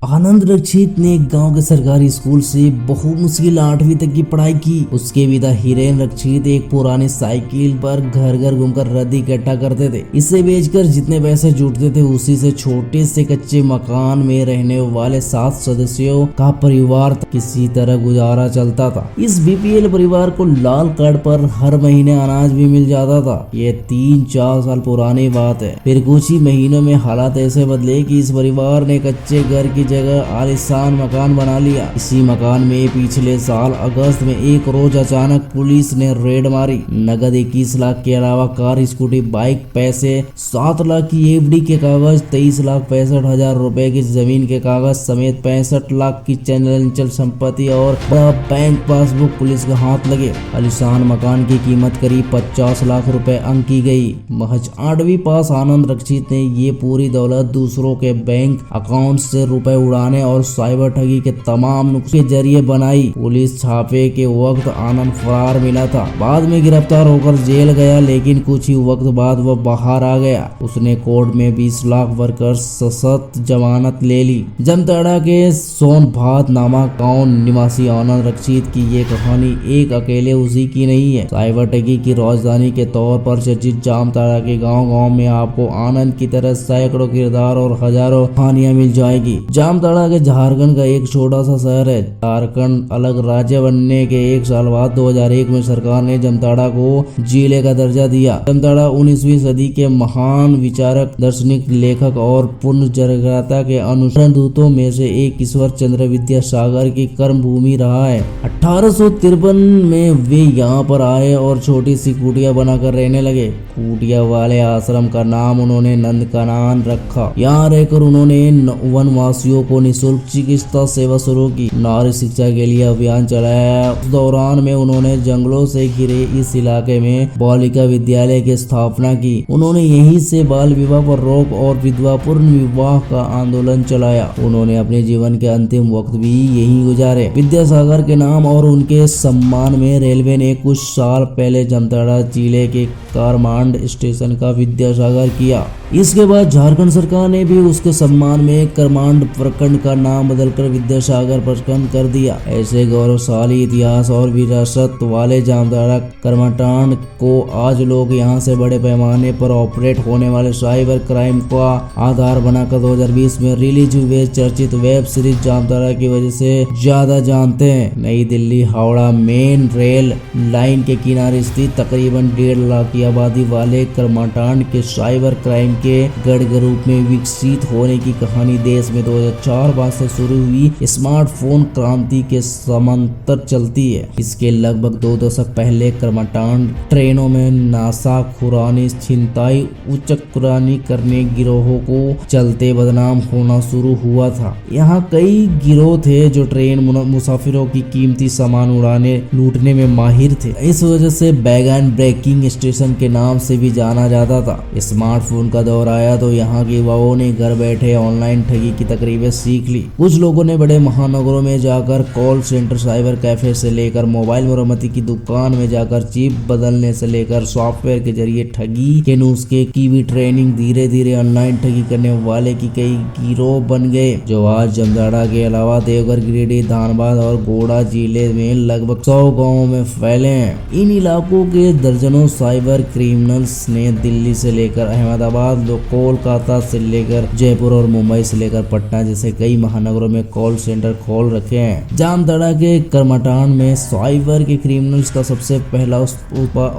आनंद रक्षित ने गांव के सरकारी स्कूल से बहुत मुश्किल 8वीं तक की पढ़ाई की। उसके पिता हिरेन रक्षित एक पुरानी साइकिल पर घर घर घूमकर रद्दी इकट्ठा करते थे। इसे बेचकर जितने पैसे जुटते थे उसी से छोटे से कच्चे मकान में रहने वाले 7 सदस्यों का परिवार किसी तरह गुजारा चलता था। इस बीपीएल परिवार को लाल कार्ड पर हर महीने अनाज भी मिल जाता था। ये 3-4 साल पुरानी बात है। फिर कुछ ही महीनों में हालात ऐसे बदले कि इस परिवार ने कच्चे घर की जगह आलीशान मकान बना लिया। इसी मकान में पिछले साल अगस्त में एक रोज अचानक पुलिस ने रेड मारी। नगद 21 लाख के अलावा कार, स्कूटी, बाइक, पैसे, 7 लाख की एफडी के कागज, 23,65,000 रुपए की जमीन के कागज समेत 65 लाख की चंचल संपत्ति और बैंक पासबुक पुलिस के हाथ लगे। आलीशान मकान की कीमत करीब 50 लाख रुपए अंकी गई। महज 8वीं पास आनंद रक्षित ने ये पूरी दौलत दूसरों के बैंक अकाउंट से रुपए उड़ाने और साइबर ठगी के तमाम नुस्खे के जरिए बनाई। पुलिस छापे के वक्त आनंद फरार मिला था। बाद में गिरफ्तार होकर जेल गया, लेकिन कुछ ही वक्त बाद वह बाहर आ गया। उसने कोर्ट में 20 लाख भरकर सशर्त जमानत ले ली। जामताड़ा के सोनभात नामा गांव निवासी आनंद रक्षित की ये कहानी एक अकेले उसी की नहीं है। साइबर ठगी की राजधानी के तौर पर चर्चित जामताड़ा के गांव में आपको आनंद की तरह सैकड़ों किरदार और हजारों कहानियां मिल जाएगी। जामताड़ा के झारखंड का एक छोटा सा शहर है। झारखंड अलग राज्य बनने के 1 साल बाद 2001 में सरकार ने जामताड़ा को जिले का दर्जा दिया। जामताड़ा 19वीं सदी के महान विचारक, दार्शनिक, लेखक और पुनर्जागरता के अनुसंधानदूतों में से एक ईश्वर चंद्र विद्यासागर की कर्म भूमि रहा है। 1853 में वे यहाँ पर आए और छोटी सी कुटिया बनाकर रहने लगे। कुटिया वाले आश्रम का नाम उन्होंने नंदकानन रखा। यहाँ रहकर उन्होंने वनवासियों को निःशुल्क चिकित्सा सेवा शुरू की। नारी शिक्षा के लिए अभियान चलाया। उस दौरान में उन्होंने जंगलों से घिरे इस इलाके में बालिका विद्यालय की स्थापना की। उन्होंने यहीं से बाल विवाह पर रोक और विधवा पूर्ण विवाह का आंदोलन चलाया। उन्होंने अपने जीवन के अंतिम वक्त भी यहीं गुजारे। विद्यासागर के नाम और उनके सम्मान में रेलवे ने कुछ साल पहले जामताड़ा जिले के कारमांड स्टेशन का विद्यासागर किया। इसके बाद झारखंड सरकार ने भी उसके सम्मान में करमांड प्रखंड का नाम बदलकर विद्यासागर प्रखंड कर दिया। ऐसे गौरवशाली इतिहास और विरासत वाले जामताड़ा करमाटांड को आज लोग यहां से बड़े पैमाने पर ऑपरेट होने वाले साइबर क्राइम का आधार बनाकर 2020 में रिलीज हुए चर्चित वेब सीरीज जामताड़ा की वजह से ज्यादा जानते हैं। नई Delhi Howrah main rail line के किनारे स्थित तकरीबन 1.5 लाख की आबादी वाले करमाटांड के साइबर क्राइम के गढ़ के रूप में विकसित होने की कहानी देश में 2004 बाद से शुरू हुई स्मार्टफोन क्रांति के समांतर चलती है। इसके लगभग 2 दशक पहले करमाटांड ट्रेनों में नासाखुरानी, छिनताई, उचक्रानी करने गिरोहों को चलते बदनाम होना शुरू हुआ था। यहाँ कई गिरोह थे जो ट्रेन मुसाफिरों की कीमती सामान उड़ाने लूटने में माहिर थे। इस वजह से बैग एंड ब्रेकिंग स्टेशन के नाम से भी जाना जाता था। स्मार्टफोन का दौर आया तो यहाँ के युवाओं ने घर बैठे ऑनलाइन ठगी की तकरीबें सीख ली। कुछ लोगों ने बड़े महानगरों में जाकर कॉल सेंटर, साइबर कैफे से लेकर मोबाइल मरम्मती की दुकान में जाकर चिप बदलने से लेकर सॉफ्टवेयर के जरिए ठगी के नुस्खे की भी ट्रेनिंग। धीरे धीरे ऑनलाइन ठगी करने वाले की कई गिरोह बन गए जो आज जामताड़ा के अलावा देवघर, गिरिडीह, धनबाद और गोड़ा जिले में लगभग 100 गाँवों में फैले हैं। इन इलाकों के दर्जनों साइबर क्रिमिनल्स ने दिल्ली से लेकर अहमदाबाद, कोलकाता से लेकर जयपुर और मुंबई से लेकर पटना जैसे कई महानगरों में कॉल सेंटर खोल रखे हैं। जामताड़ा के करमाटांड में साइबर के क्रिमिनल्स का सबसे पहला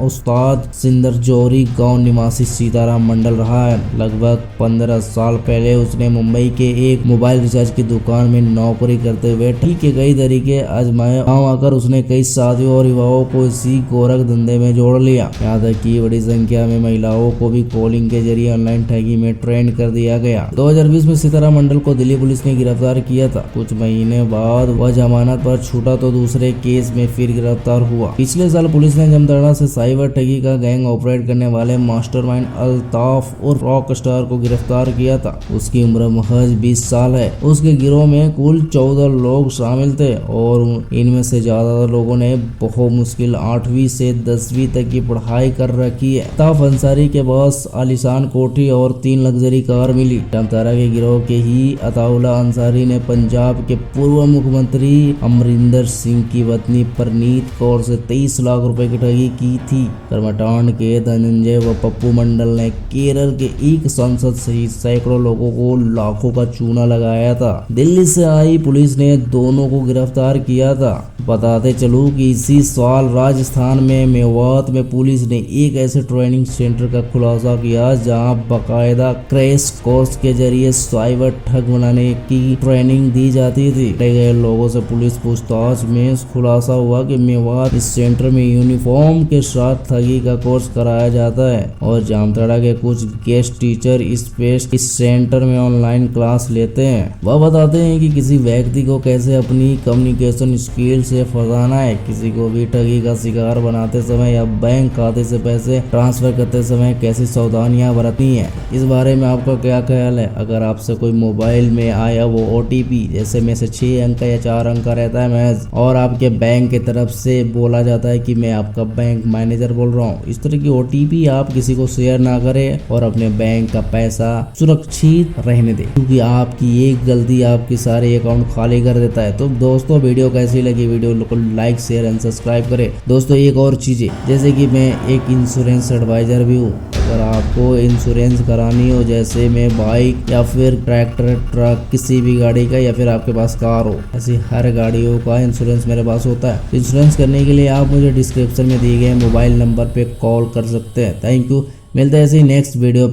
उस्ताद सिंदर जोरी गांव निवासी सीताराम मंडल रहा है। लगभग 15 साल पहले उसने मुंबई के एक मोबाइल रिचार्ज की दुकान में नौकरी करते हुए ठगी के कई तरीके आजमाए। गाँव आकर उसने कई साथियों और युवाओं को इसी गोरख धंधे में जोड़ लिया। यहाँ तक कि बड़ी संख्या में महिलाओं को भी कॉलिंग के जरिए ऑनलाइन ठगी में ट्रेन कर दिया गया। 2020 में सीताराम मंडल को दिल्ली पुलिस ने गिरफ्तार किया था। कुछ महीने बाद वह जमानत पर छूटा तो दूसरे केस में फिर गिरफ्तार हुआ। पिछले साल पुलिस ने जामताड़ा से साइबर ठगी का गैंग ऑपरेट करने वाले मास्टरमाइंड अल्ताफ और रॉक स्टार को गिरफ्तार किया था। उसकी उम्र महज 20 साल है। उसके गिरोह में कुल 14 लोग शामिल थे और इनमें से ज्यादातर लोगों ने बहुत मुश्किल 8वीं से 10वीं तक की पढ़ाई कर रखी है। ताफ अंसारी के पास आलीशान कोठी और 3 लग्जरी कार मिली। जामताड़ा के गिरोह के ही अताउ राहुला अंसारी ने पंजाब के पूर्व मुख्यमंत्री अमरिंदर सिंह की पत्नी परनीत कौर से 23 लाख रुपए की ठगी की थी। कर्मठांड के धनंजय व पप्पू मंडल ने केरल के एक सांसद सहित सैकड़ों लोगों को लाखों का चूना लगाया था। दिल्ली से आई पुलिस ने दोनों को गिरफ्तार किया था। बताते चलूं कि इसी साल राजस्थान में मेवात में पुलिस ने एक ऐसे ट्रेनिंग सेंटर का खुलासा किया जहां बाकायदा क्रैश कोर्स के जरिए साइबर ठग बनाने की ट्रेनिंग दी जाती थी। गए लोगों से पुलिस पूछताछ में खुलासा हुआ कि मेवात इस सेंटर में यूनिफॉर्म के साथ ठगी का कोर्स कराया जाता है और जामताड़ा के कुछ गेस्ट टीचर इस सेंटर में ऑनलाइन क्लास लेते हैं। वह बताते हैं कि किसी व्यक्ति को कैसे अपनी कम्युनिकेशन स्किल से फंसाना है, किसी को भी ठगी का शिकार बनाते समय या बैंक खाते से पैसे ट्रांसफर करते समय कैसी सावधानियां बरतनी है। इस बारे में आपका क्या ख्याल है? अगर आपसे कोई मोबाइल में आया वो OTP जैसे में से 6 अंक या 4 अंक का रहता है महज और आपके बैंक की तरफ से बोला जाता है कि मैं आपका बैंक मैनेजर बोल रहा हूँ, इस तरह की OTP आप किसी को शेयर ना करें और अपने बैंक का पैसा सुरक्षित रहने दें, क्योंकि आपकी एक गलती आपकी सारे अकाउंट खाली कर देता है। तो दोस्तों वीडियो कैसी लगी? वीडियो को लाइक शेयर एंड सब्सक्राइब करें। दोस्तों एक और चीजें, जैसे कि मैं एक इंश्योरेंस एडवाइजर भी हूँ। अगर आपको इंश्योरेंस करानी हो, जैसे में बाइक या फिर ट्रैक्टर ट्रक किसी भी गाड़ी का या फिर आपके पास कार हो, ऐसी हर गाड़ियों का इंश्योरेंस मेरे पास होता है। इंश्योरेंस करने के लिए आप मुझे डिस्क्रिप्शन में दिए गए मोबाइल नंबर पे कॉल कर सकते हैं। Thank you. मिलते हैं ऐसी नेक्स्ट वीडियो।